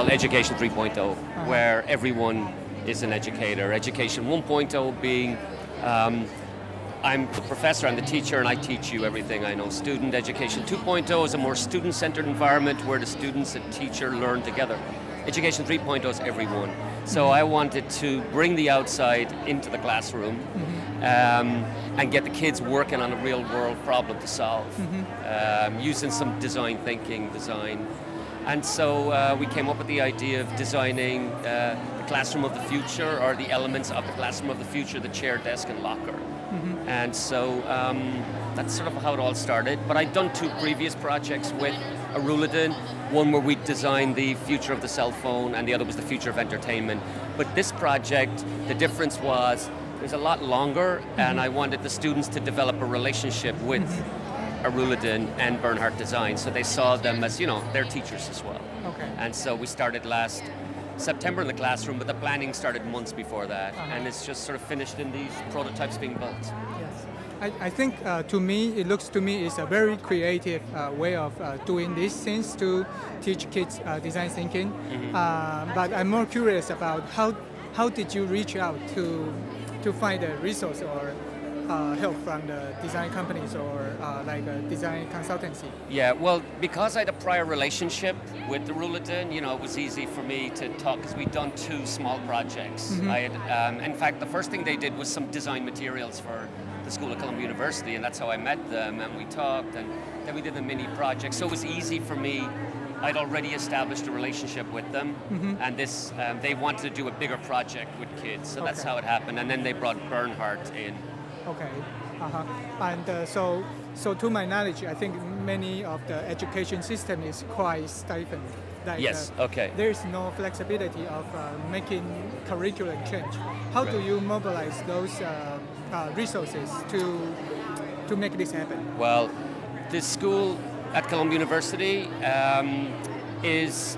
call Education 3.0, where everyone is an educator. Education 1.0 being, I'm the professor, I'm the teacher, and I teach you everything I know. Student Education 2.0 is a more student-centered environment where the students and teacher learn together. Education 3.0 is everyone. So I wanted to bring the outside into the classroom and get the kids working on a real world problem to solve, using some design thinking, And so we came up with the idea of designing the classroom of the future, or the elements of the classroom of the future, the chair, desk, and locker. And so that's sort of how it all started. But I'd done 2 previous projects with Aruladen, one where we designed the future of the cell phone, and the other was the future of entertainment. But this project, the difference was, it was a lot longer, and I wanted the students to develop a relationship with Aruladen and Bernhardt Design, so they saw them as, their teachers as well. Okay. And so we started last September in the classroom, but the planning started months before that, and it's just sort of finished in these prototypes being built. Yes. I think to me, it looks to me it's a very creative way of doing these things to teach kids design thinking. But I'm more curious about how did you reach out to find a resource or help from the design companies or like a design consultancy? Yeah, well, because I had a prior relationship with the Aruladen, it was easy for me to talk, because we'd done 2 small projects. I had, in fact, the first thing they did was some design materials for the School of Columbia University, and that's how I met them, and we talked, and then we did a mini project. So it was easy for me. I'd already established a relationship with them, and this they wanted to do a bigger project with kids, so that's how it happened. And then they brought Bernhardt in. Okay, and so to my knowledge, I think many of the education system is quite stifled. Like, Yes. Okay. There is no flexibility of making curriculum change. How do you mobilize those resources to make this happen? Well, the school at Columbia University is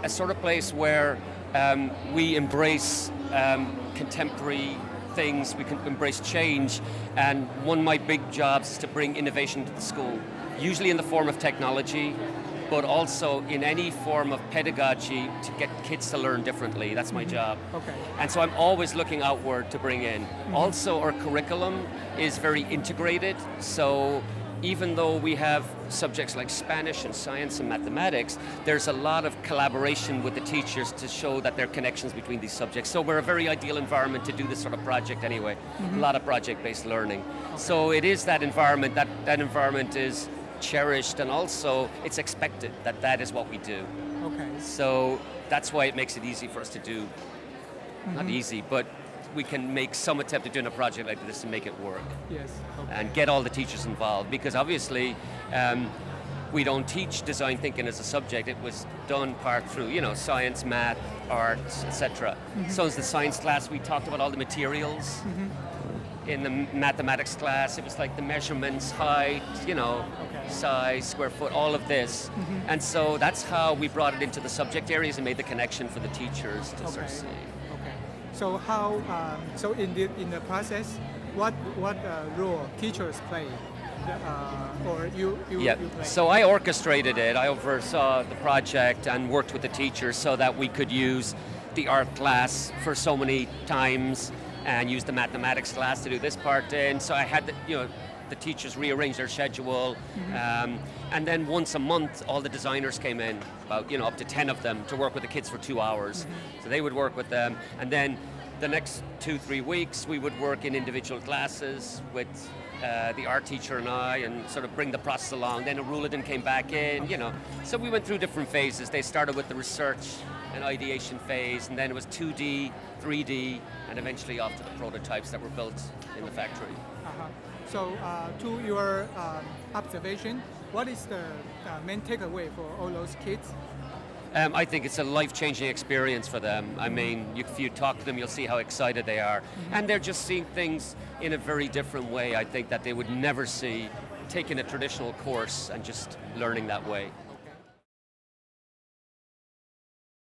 a sort of place where we embrace contemporary things, we can embrace change, and one of my big jobs is to bring innovation to the school, usually in the form of technology, but also in any form of pedagogy to get kids to learn differently. That's my job. Okay. And so I'm always looking outward to bring in. Also, our curriculum is very integrated, so even though we have subjects like Spanish and science and mathematics, there's a lot of collaboration with the teachers to show that there are connections between these subjects. So we're a very ideal environment to do this sort of project anyway. A lot of project-based learning. Okay. So it is that environment, that environment is cherished, and also it's expected that that is what we do. Okay. So that's why it makes it easy for us to do, not easy, but we can make some attempt at doing a project like this and make it work. Yes. Okay. And get all the teachers involved, because obviously we don't teach design thinking as a subject. It was done part through, science, math, arts, etc. So as the science class, we talked about all the materials. In the mathematics class, it was like the measurements, height, size, square foot, all of this. And so that's how we brought it into the subject areas and made the connection for the teachers to sort of see. So how? So in the process, what role teachers play, or you play? So I orchestrated it. I oversaw the project and worked with the teachers so that we could use the art class for so many times and use the mathematics class to do this part in. So I had the teachers rearrange their schedule, and then once a month all the designers came in, about up to 10 of them, to work with the kids for 2 hours. So they would work with them, and then the next 2-3 weeks we would work in individual classes with the art teacher and I, and sort of bring the process along. Then Aruladen came back in, So we went through different phases. They started with the research and ideation phase, and then it was 2D, 3D, and eventually off to the prototypes that were built in the factory. So to your observation, what is the main takeaway for all those kids? I think it's a life-changing experience for them. I mean, if you talk to them, you'll see how excited they are. And they're just seeing things in a very different way, I think, that they would never see taking a traditional course and just learning that way.